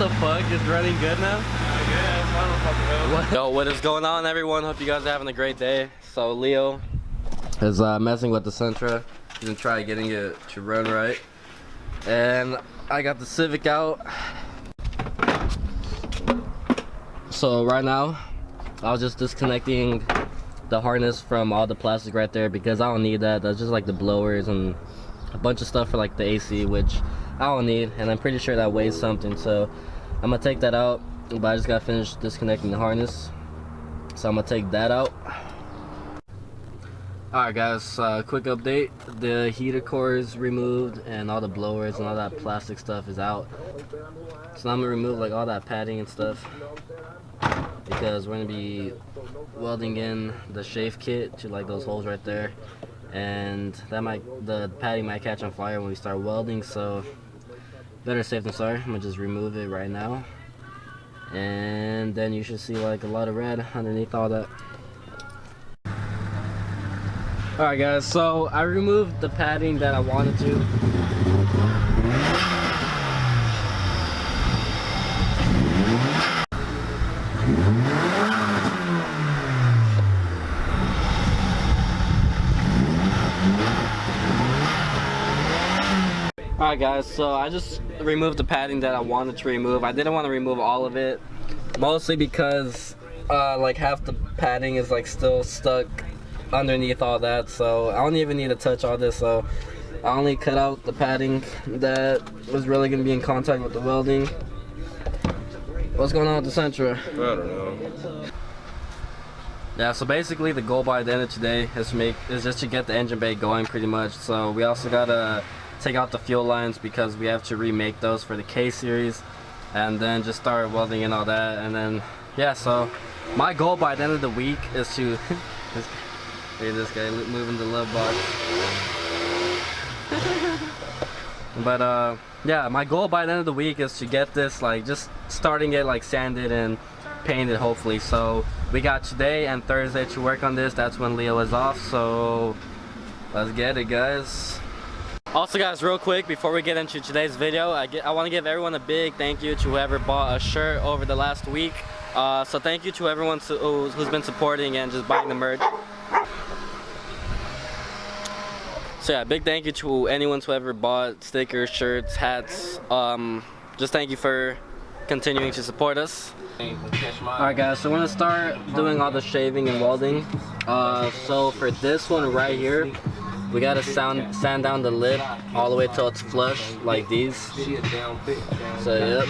the fuck? It's running good now? I guess. I don't fucking know. Yo, what is going on, everyone? Hope you guys are having a great day. So Leo is messing with the Sentra. He's gonna try getting it to run right. And I got the Civic out. So right now, I was just disconnecting the harness from all the plastic right there because I don't need that. That's just like the blowers and a bunch of stuff for like the AC, which I don't need, and I'm pretty sure that weighs something, so I'm gonna take that out. But I just gotta finish disconnecting the harness, so I'm gonna take that out. Alright guys, quick update. The heater core is removed and all the blowers and all that plastic stuff is out. So now I'm gonna remove like all that padding and stuff because we're gonna be welding in the shave kit to like those holes right there, and the padding might catch on fire when we start welding, so better safe than sorry. I'm gonna just remove it right now, and then you should see like a lot of red underneath all that. Alright guys, so I removed the padding that I wanted to. Alright guys, so I just removed the padding that I wanted to remove. I didn't want to remove all of it, mostly because like half the padding is like still stuck underneath all that, so I don't even need to touch all this. So I only cut out the padding that was really going to be in contact with the welding. What's going on with the Sentra? I don't know. Yeah, so basically the goal by the end of today is just to get the engine bay going pretty much. So we also gotta take out the fuel lines because we have to remake those for the K series, and then just start welding and all that. And then yeah, so my goal by the end of the week is to hey, this guy moving the love box. But yeah, my goal by the end of the week is to get this like just starting it like sanded and painted hopefully. So we got today and Thursday to work on this. That's when Leo is off, so let's get it guys. Also guys, real quick before we get into today's video, I want to give everyone a big thank you to whoever bought a shirt over the last week. So thank you to everyone who's been supporting and just buying the merch. So yeah, big thank you to anyone who ever bought stickers, shirts, hats. Just thank you for continuing to support us. Alright guys, so we're gonna start doing all the shaving and welding. So for this one right here, we gotta sand down the lip all the way till it's flush like these. So yep.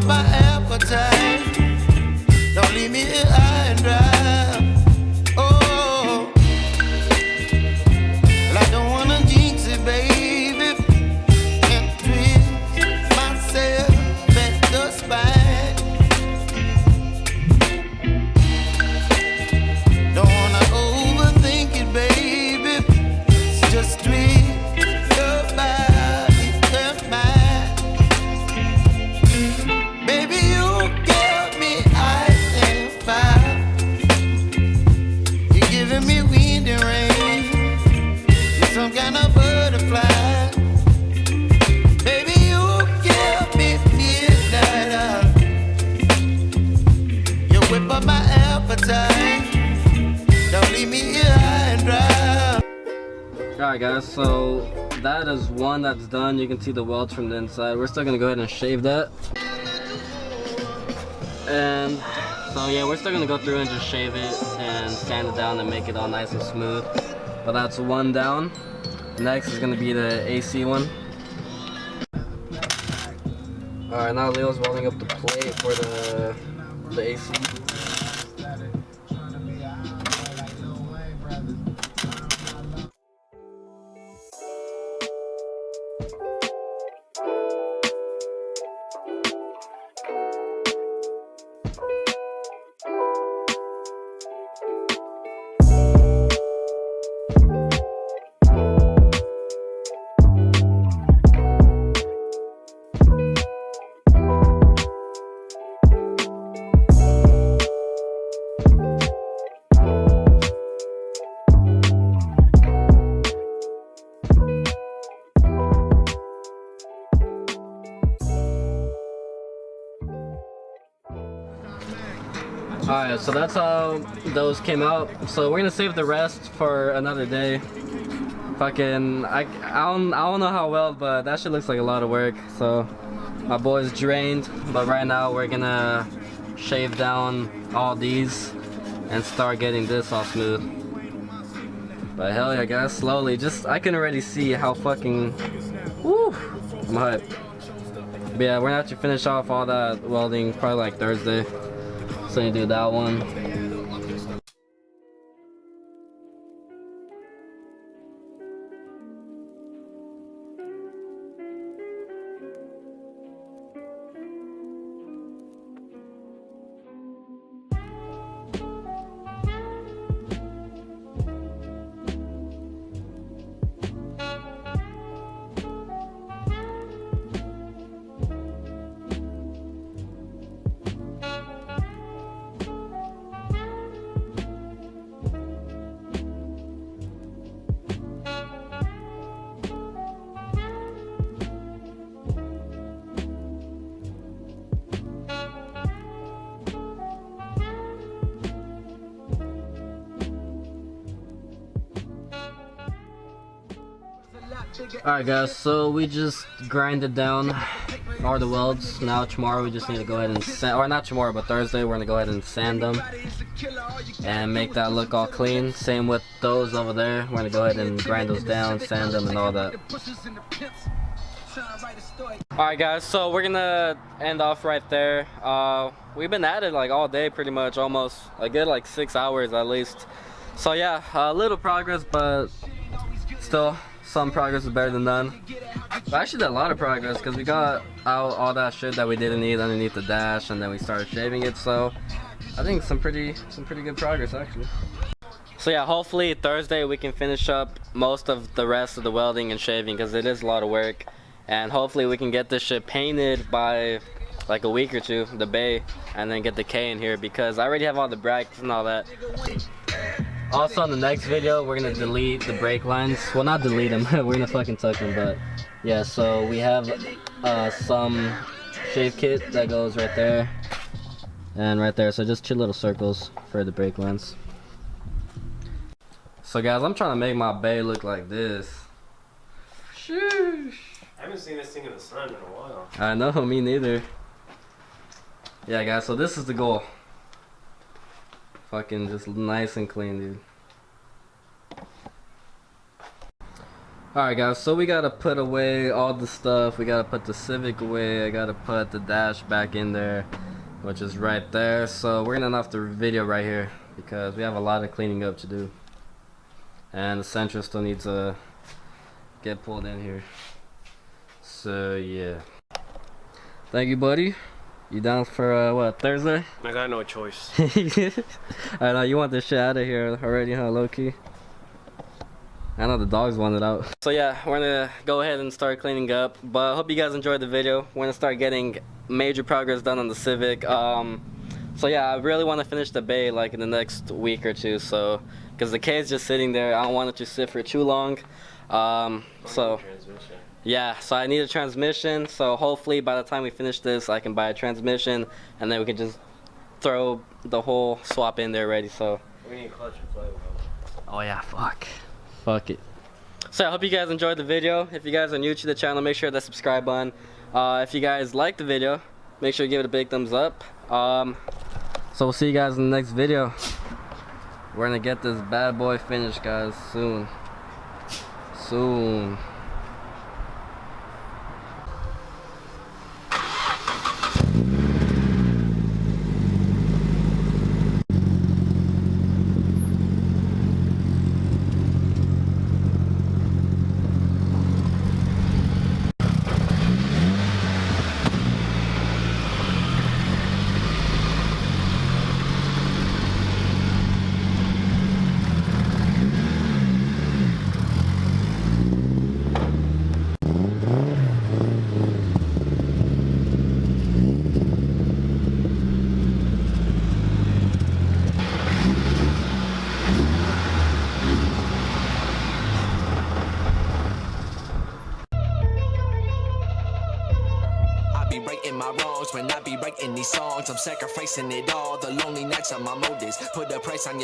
My appetite, don't leave me here high and dry. Oh, well, I don't wanna jinx it, baby, and twist myself at the spine. Don't wanna overthink it, baby. It's just twist your body and mine. Some kind of butterfly, baby, you give me midnight. You whip up my appetite, don't leave me here high and dry. Alright guys, so that is one that's done. You can see the welds from the inside. We're still gonna go ahead and shave that. And so yeah, we're still gonna go through and just shave it and sand it down and make it all nice and smooth. But that's one down. Next is gonna be the AC one. Alright, now Leo's welding up the plate for the AC. Alright, so that's how those came out. So we're gonna save the rest for another day. Fucking, I don't know how well, but that shit looks like a lot of work. So my boy's drained, but right now we're gonna shave down all these and start getting this all smooth. But hell yeah, guys, slowly. Just, I can already see how fucking, woo, I'm hyped. But yeah, we're gonna have to finish off all that welding probably like Thursday. So you do that one. Alright guys, so we just grinded down all the welds. Now tomorrow we just need to go ahead and sand, or not tomorrow but Thursday we're gonna go ahead and sand them and make that look all clean. Same with those over there, we're gonna go ahead and grind those down, sand them and all that. Alright guys, so we're gonna end off right there. We've been at it like all day pretty much, almost a good like 6 hours at least. So yeah, a little progress, but still some progress is better than none. We actually did a lot of progress because we got out all that shit that we didn't need underneath the dash, and then we started shaving it. So I think some pretty good progress actually. So yeah, hopefully Thursday we can finish up most of the rest of the welding and shaving because it is a lot of work, and hopefully we can get this shit painted by like a week or two, the bay, and then get the K in here because I already have all the brackets and all that. Also, in the next video, we're gonna delete the brake lines. Well, not delete them. We're gonna fucking tuck them. But yeah, so we have some shave kit that goes right there and right there. So just 2 little circles for the brake lines. So guys, I'm trying to make my bay look like this. Sheesh. I haven't seen this thing in the sun in a while. I know, me neither. Yeah, guys. So this is the goal. Fucking just nice and clean, dude. Alright guys, so we gotta put away all the stuff. We gotta put the Civic away. I gotta put the dash back in there, which is right there. So we're gonna end off the video right here because we have a lot of cleaning up to do. And the sentra still needs to get pulled in here. So yeah. Thank you, buddy. You down for what, Thursday? I got no choice. I know you want this shit out of here already, huh, low-key? I know the dogs want it out. So yeah, we're gonna go ahead and start cleaning up, but I hope you guys enjoyed the video. We're gonna start getting major progress done on the Civic. So yeah, I really want to finish the bay like in the next week or 2, so because the K is just sitting there. I don't want it to sit for too long. So yeah, so I need a transmission, so hopefully by the time we finish this I can buy a transmission and then we can just throw the whole swap in there ready. So We need clutch and flywheel. oh yeah, fuck it. So I hope you guys enjoyed the video. If you guys are new to the channel, make sure to subscribe button. If you guys like the video, make sure you give it a big thumbs up. So we'll see you guys in the next video. We're gonna get this bad boy finished, guys, soon. be righting my wrongs. When I be writing these songs, I'm sacrificing it all. The lonely nights are my motives. Put a price on your